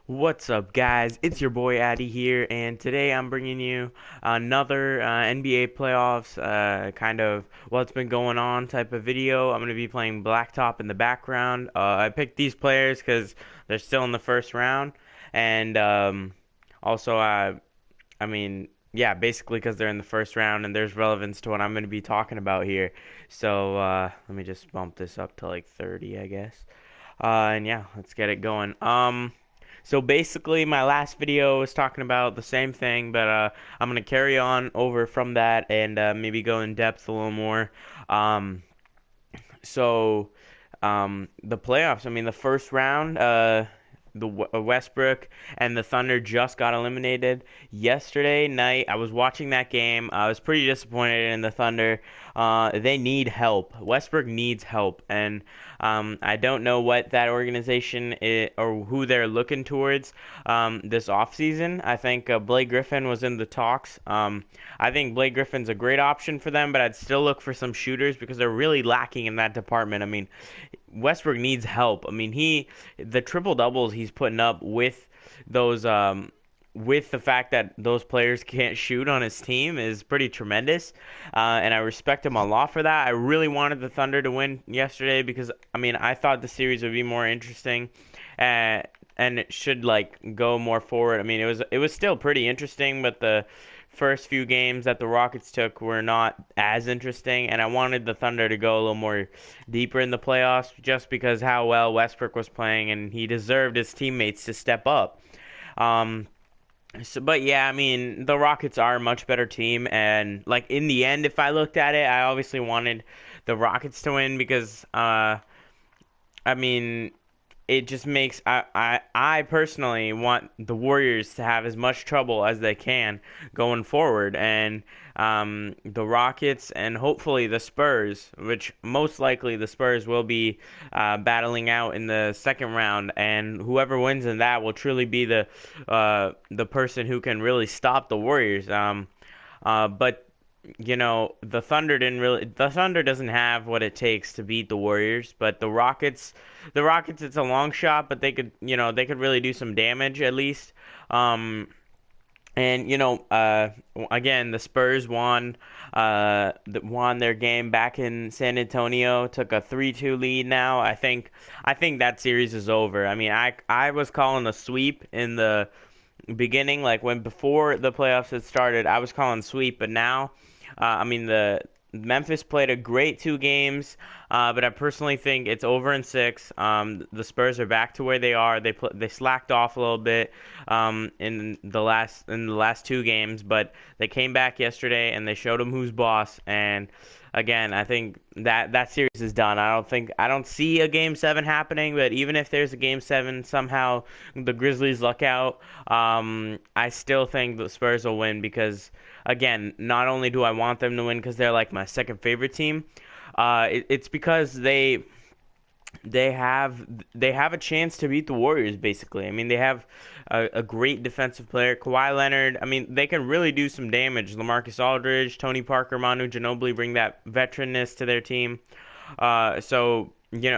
What's up, guys? It's your boy Addy here, and today I'm bringing you another NBA playoffs kind of what's been going on type of video. I'm going to be playing Blacktop in the background. I picked these players because they're still in the first round, and also, yeah, basically because they're in the first round, and there's relevance to what I'm going to be talking about here. So let me just bump this up to like 30, I guess. And yeah, let's get it going. So basically, my last video was talking about the same thing, but I'm gonna carry on over from that and maybe go in depth a little more. Um, so the playoffs. I mean, the first round, Westbrook and the Thunder just got eliminated yesterday night. I was watching that game. I was pretty disappointed in the Thunder. They need help. Westbrook needs help, and I don't know what that organization is, or who they're looking towards this offseason. I think Blake Griffin was in the talks. I think Blake Griffin's a great option for them, but I'd still look for some shooters because they're really lacking in that department. I mean, Westbrook needs help. I mean, the triple doubles he's putting up those with the fact that those players can't shoot on his team is pretty tremendous, and I respect him a lot for that. I really wanted the Thunder to win yesterday because I mean I thought the series would be more interesting, uh, and it should like go more forward. I mean it was still pretty interesting, but the first few games that the Rockets took were not as interesting, and I wanted the Thunder to go a little more deeper in the playoffs just because how well Westbrook was playing, and he deserved his teammates to step up. Um, but yeah, I mean, the Rockets are a much better team, and like in the end, if I looked at it, I obviously wanted the Rockets to win because I mean, it just makes I personally want the Warriors to have as much trouble as they can going forward, and the Rockets and hopefully the Spurs, which most likely the Spurs will be battling out in the second round, and whoever wins in that will truly be the person who can really stop the Warriors. But the Thunder doesn't have what it takes to beat the Warriors, but the Rockets it's a long shot, but they could really do some damage at least. Um and again, the Spurs won their game back in San Antonio, took a 3-2 lead now. I think that series is over. I mean, I was calling a sweep in the beginning, like when before the playoffs had started, I was calling sweep, but now, I mean, the Memphis played a great 2 games, but I personally think it's over in 6. The Spurs are back to where they are. They slacked off a little bit in the last 2 games, but they came back yesterday and they showed them who's boss. And again, I think that series is done. I don't see a game 7 happening, but even if there's a game 7, somehow the Grizzlies luck out. I still think the Spurs will win because again, not only do I want them to win because they're like my second favorite team, it's because they have they have a chance to beat the Warriors. Basically, I mean they have a great defensive player, Kawhi Leonard. I mean they can really do some damage. LaMarcus Aldridge, Tony Parker, Manu Ginobili bring that veteranness to their team. So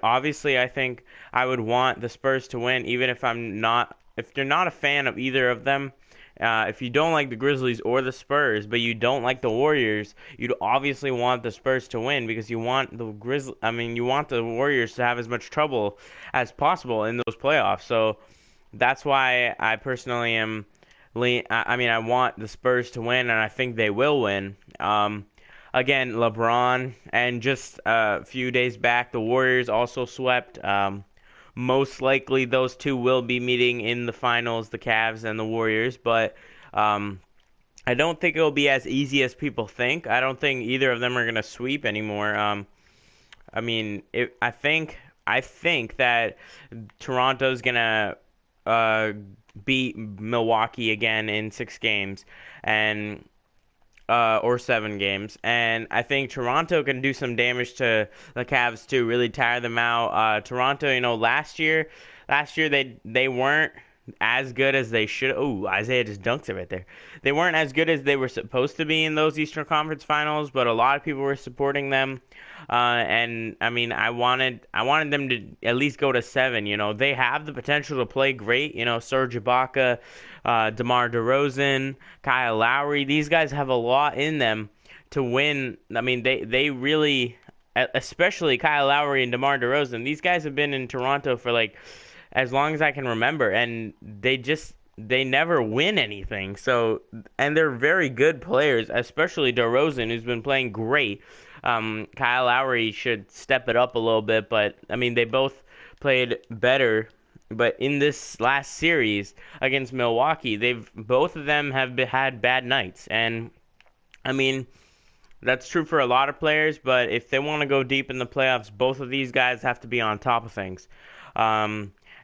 obviously I think I would want the Spurs to win, even if you're not a fan of either of them. If you don't like the Grizzlies or the Spurs, but you don't like the Warriors, you'd obviously want the Spurs to win because you want the Warriors to have as much trouble as possible in those playoffs. So that's why I personally I want the Spurs to win, and I think they will win. Again, LeBron, and just a few days back, the Warriors also swept. Most likely, those two will be meeting in the finals, the Cavs and the Warriors. But I don't think it will be as easy as people think. I don't think either of them are going to sweep anymore. I mean, I think that Toronto's going to beat Milwaukee again in 6 games, and or 7 games. And I think Toronto can do some damage to the Cavs too, really tire them out. Toronto, last year they weren't. as good as they should. Oh, Isaiah just dunked it right there. They weren't as good as they were supposed to be in those Eastern Conference Finals, but a lot of people were supporting them. And I mean, I wanted them to at least go to 7. You know, they have the potential to play great. You know, Serge Ibaka, DeMar DeRozan, Kyle Lowry. These guys have a lot in them to win. I mean, they really, especially Kyle Lowry and DeMar DeRozan. These guys have been in Toronto for like as long as I can remember, and they never win anything. So, and they're very good players, especially DeRozan, who's been playing great. Kyle Lowry should step it up a little bit, but I mean they both played better. But in this last series against Milwaukee, they've both of them have had bad nights, and I mean that's true for a lot of players. But if they want to go deep in the playoffs, both of these guys have to be on top of things.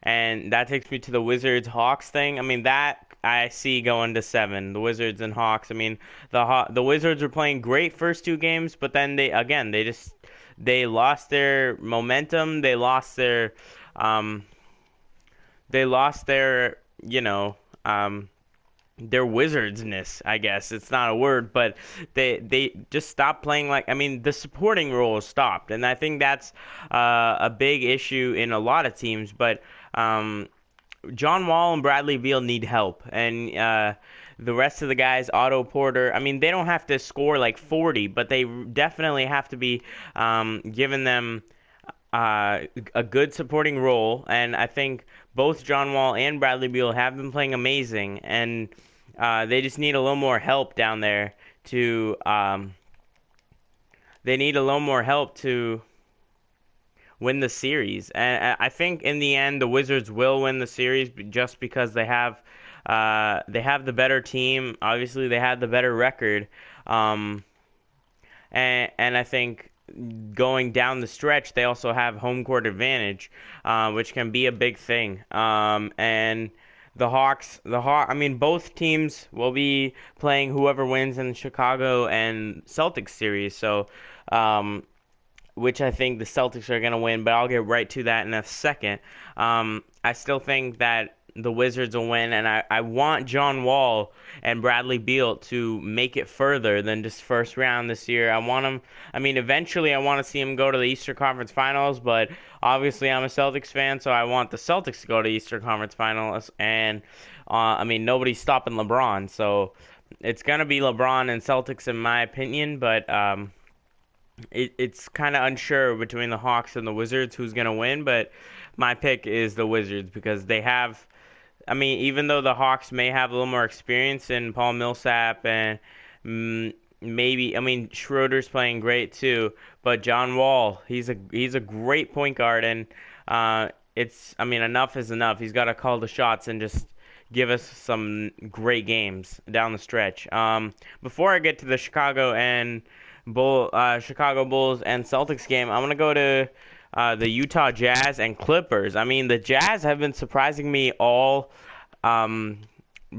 And that takes me to the Wizards-Hawks thing. I mean, that I see going to 7, the Wizards and Hawks. I mean, the Wizards were playing great first 2 games, but then they lost their momentum. They lost their, their wizardsness, I guess. It's not a word, but they just stopped playing like, I mean, the supporting role stopped. And I think that's a big issue in a lot of teams, but John Wall and Bradley Beal need help, and the rest of the guys, Otto Porter, I mean, they don't have to score like 40, but they definitely have to be given them a good supporting role. And I think both John Wall and Bradley Beal have been playing amazing, and they just need a little more help down there to. They need a little more help to win the series, and I think in the end the Wizards will win the series just because they have the better team. Obviously, they have the better record, and I think going down the stretch they also have home court advantage, which can be a big thing. And I mean, both teams will be playing whoever wins in the Chicago and Celtics series. So. Which I think the Celtics are going to win, but I'll get right to that in a second. I still think that the Wizards will win, and I want John Wall and Bradley Beal to make it further than just first round this year. Eventually I want to see them go to the Eastern Conference Finals, but obviously I'm a Celtics fan, so I want the Celtics to go to Eastern Conference Finals, and nobody's stopping LeBron, so it's going to be LeBron and Celtics in my opinion, but it's kind of unsure between the Hawks and the Wizards who's going to win, but my pick is the Wizards because they have, I mean, even though the Hawks may have a little more experience in Paul Millsap and maybe, I mean, Schroeder's playing great too, but John Wall, he's a great point guard, and enough is enough. He's got to call the shots and just give us some great games down the stretch. Before I get to the Chicago Bulls and Celtics game, I'm going to go to the Utah Jazz and Clippers. I mean, the Jazz have been surprising me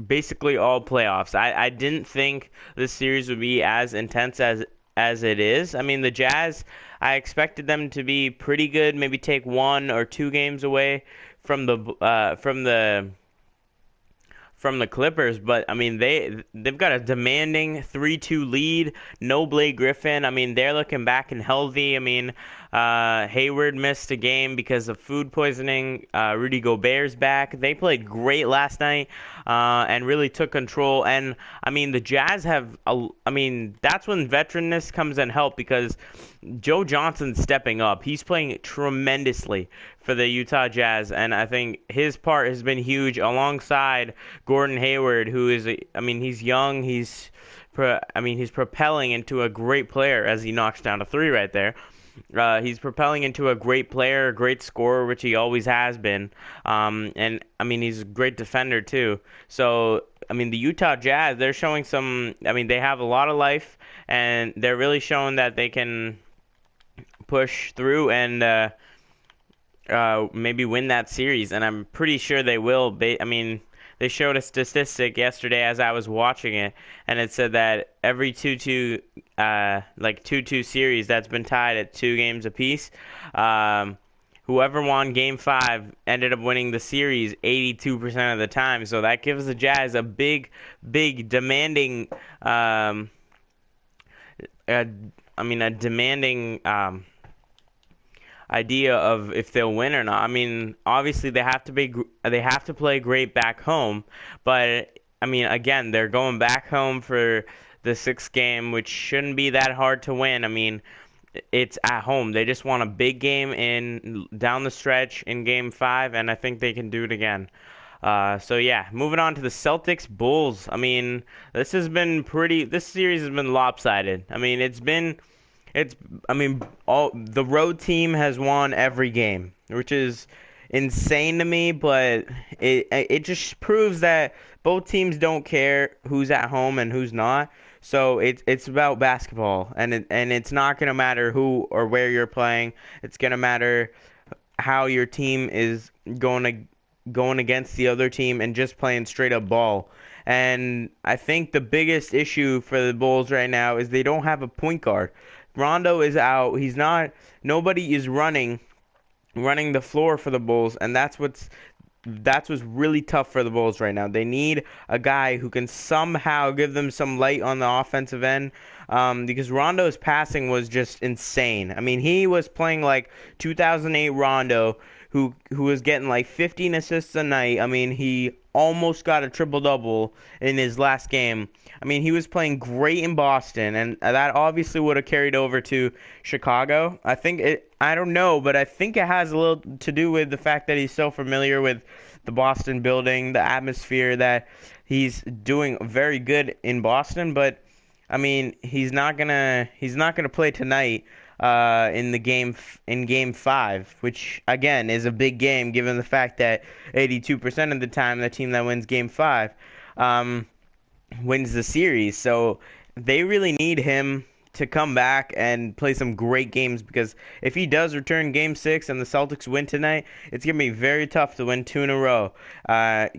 basically all playoffs. I didn't think this series would be as intense as it is. I mean, the Jazz, I expected them to be pretty good, maybe take 1 or 2 games away from the Clippers, but I mean they've got a demanding 3-2 lead. No Blake Griffin. I mean, they're looking back and healthy. I mean, Hayward missed a game because of food poisoning. Rudy Gobert's back. They played great last night and really took control. And I mean, the Jazz have. That's when veteranness comes in help because Joe Johnson's stepping up. He's playing tremendously for the Utah Jazz, and I think his part has been huge alongside Gordon Hayward, who is, he's young, he's propelling into a great player as he knocks down a 3 right there. He's propelling into a great player, a great scorer, which he always has been, and he's a great defender too. So, the Utah Jazz, they're showing they have a lot of life, and they're really showing that they can push through and maybe win that series, and I'm pretty sure they will. They showed a statistic yesterday as I was watching it, and it said that every 2-2 series that's been tied at 2 games apiece, whoever won Game 5 ended up winning the series 82% of the time. So that gives the Jazz a big demanding, uh, a demanding idea of if they'll win or not. I mean, obviously they have to play great back home, but I mean, again, they're going back home for the sixth game, which shouldn't be that hard to win. I mean, it's at home. They just want a big game in down the stretch in Game 5, and I think they can do it again. So yeah, moving on to the Celtics Bulls. I mean, this series has been lopsided. I mean, it's I mean, all the road team has won every game, which is insane to me, but it just proves that both teams don't care who's at home and who's not. So it's about basketball, and it's not gonna matter who or where you're playing. It's gonna matter how your team is going against the other team and just playing straight up ball. And I think the biggest issue for the Bulls right now is they don't have a point guard. Rondo is out. He's not. Nobody is running the floor for the Bulls, and that's what's really tough for the Bulls right now. They need a guy who can somehow give them some light on the offensive end, because Rondo's passing was just insane. I mean, he was playing like 2008 Rondo, who was getting like 15 assists a night. I mean, he almost got a triple-double in his last game. I mean, he was playing great in Boston, and that obviously would have carried over to Chicago. I don't know, but I think it has a little to do with the fact that he's so familiar with the Boston building, the atmosphere, that he's doing very good in Boston. But I mean, he's not gonna play tonight in Game 5, which again is a big game given the fact that 82% of the time the team that wins Game 5 wins the series. So they really need him to come back and play some great games, because if he does return Game 6 and the Celtics win tonight, it's going to be very tough to win 2 in a row. They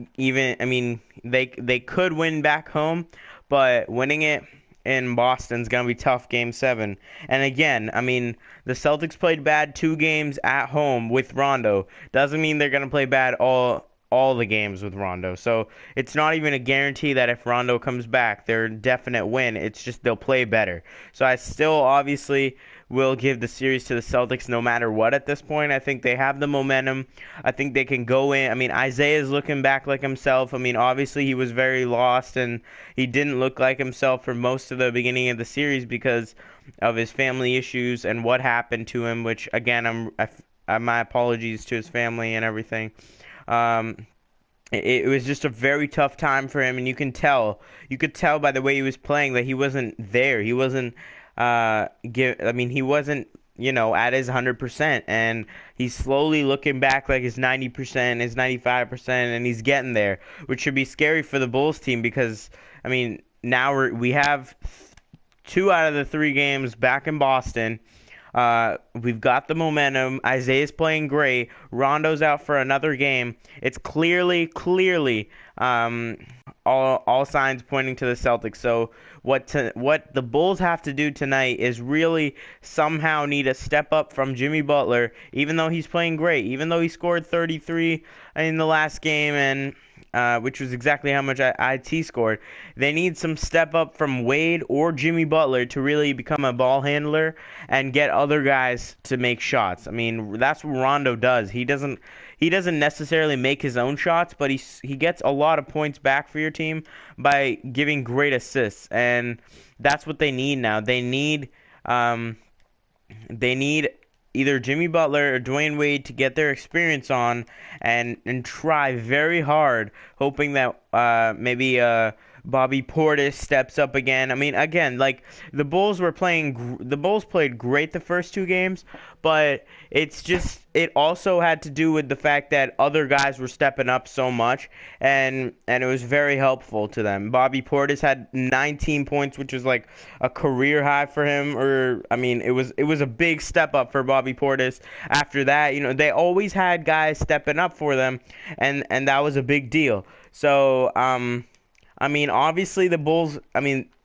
could win back home, but winning it in Boston's going to be tough Game 7. And again, I mean, the Celtics played bad 2 games at home with Rondo. Doesn't mean they're going to play bad all the games with Rondo. So it's not even a guarantee that if Rondo comes back, they're a definite win. It's just they'll play better. So I still obviously will give the series to the Celtics no matter what at this point. I think they have the momentum. I think they can go in. I mean, Isaiah's looking back like himself. I mean, obviously he was very lost and he didn't look like himself for most of the beginning of the series because of his family issues and what happened to him, which again, my apologies to his family and everything. It was just a very tough time for him, and you could tell by the way he was playing that he wasn't there. He wasn't he wasn't, at his 100%, and he's slowly looking back like his 90%, his 95%, and he's getting there, which should be scary for the Bulls team because, I mean, now we have 2 out of the 3 games back in Boston. We've got the momentum. Isaiah's playing great. Rondo's out for another game. It's clearly, all signs pointing to the Celtics. So what the Bulls have to do tonight is really somehow need a step up from Jimmy Butler, even though he's playing great, even though he scored 33 in the last game and which was exactly how much IT scored. They need some step up from Wade or Jimmy Butler to really become a ball handler and get other guys to make shots. I mean, that's what Rondo does. He doesn't necessarily make his own shots, but he gets a lot of points back for your team by giving great assists, and that's what they need now. They need either Jimmy Butler or Dwayne Wade to get their experience on and try very hard, hoping that maybe Bobby Portis steps up again. I mean, again, like the Bulls played great the first 2 games, but it also had to do with the fact that other guys were stepping up so much, and it was very helpful to them. Bobby Portis had 19 points, which was like a career high for him, it was a big step up for Bobby Portis. After that, they always had guys stepping up for them, and that was a big deal. So, obviously the Bulls,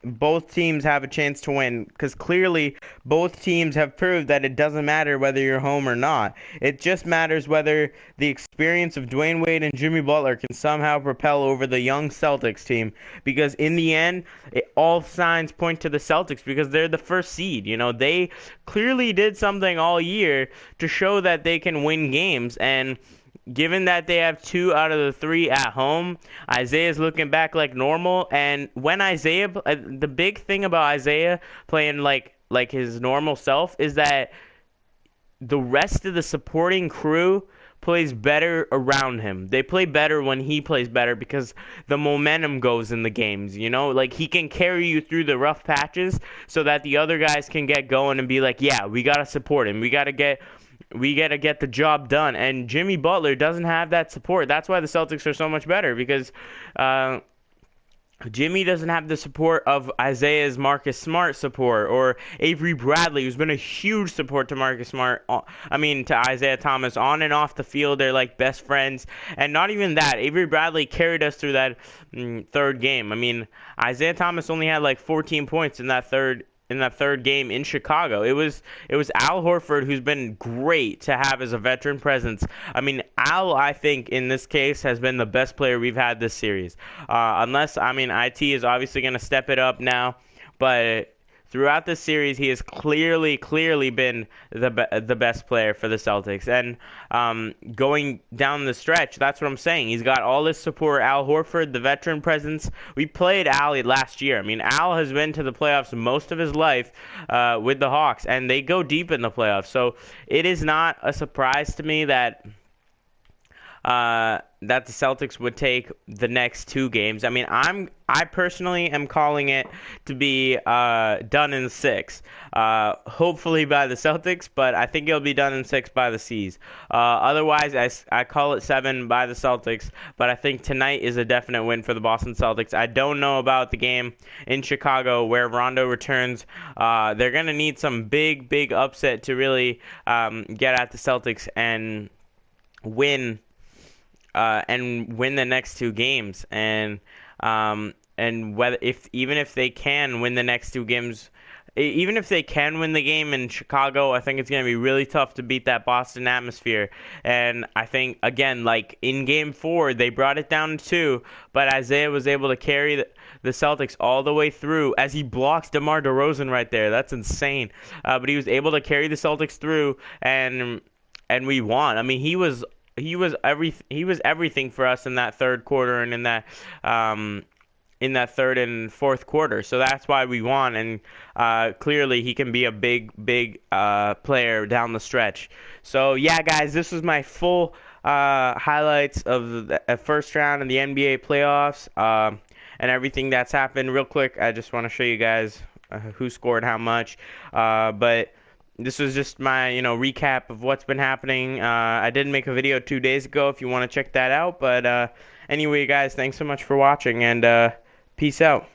both teams have a chance to win, because clearly both teams have proved that it doesn't matter whether you're home or not. It just matters whether the experience of Dwayne Wade and Jimmy Butler can somehow propel over the young Celtics team, because in the end, all signs point to the Celtics because they're the first seed. You know, they clearly did something all year to show that they can win games, and given that they have 2 out of the 3 at home, Isaiah's looking back like normal. And when the big thing about Isaiah playing like his normal self is that the rest of the supporting crew plays better around him. They play better when he plays better because the momentum goes in the games, you know? Like, he can carry you through the rough patches so that the other guys can get going and be like, yeah, we got to support him. We got to get the job done. And Jimmy Butler doesn't have that support. That's why the Celtics are so much better, because Jimmy doesn't have the support of Isaiah's Marcus Smart support, or Avery Bradley, who's been a huge support to Marcus Smart. To Isaiah Thomas on and off the field. They're like best friends. And not even that, Avery Bradley carried us through that third game. I mean, Isaiah Thomas only had like 14 points in that third game in Chicago. It was Al Horford, who's been great to have as a veteran presence. I mean, Al, I think in this case has been the best player we've had this series. IT is obviously going to step it up now, but throughout this series, he has clearly been the best player for the Celtics. And going down the stretch, that's what I'm saying. He's got all this support. Al Horford, the veteran presence. We played Al last year. I mean, Al has been to the playoffs most of his life with the Hawks, and they go deep in the playoffs. So it is not a surprise to me that the Celtics would take the next 2 games. I mean, I personally am calling it to be done in 6. Hopefully by the Celtics, but I think it'll be done in 6 by the C's. Otherwise, I call it 7 by the Celtics, but I think tonight is a definite win for the Boston Celtics. I don't know about the game in Chicago where Rondo returns. They're going to need some big upset to really get at the Celtics and win the next 2 games, and whether even if they can win the next 2 games, even if they can win the game in Chicago, I think it's going to be really tough to beat that Boston atmosphere. And I think, again, like in Game 4, they brought it down to 2, but Isaiah was able to carry the Celtics all the way through as he blocks DeMar DeRozan right there. That's insane. But he was able to carry the Celtics through, and we won. I mean, he was everything for us in that third quarter and in that third and fourth quarter. So that's why we won, and clearly he can be a big player down the stretch. So yeah, guys, this was my full highlights of the first round of the NBA playoffs and everything that's happened. Real quick, I just want to show you guys who scored how much, but this was just my, recap of what's been happening. I did make a video 2 days ago if you want to check that out. But anyway, guys, thanks so much for watching, and peace out.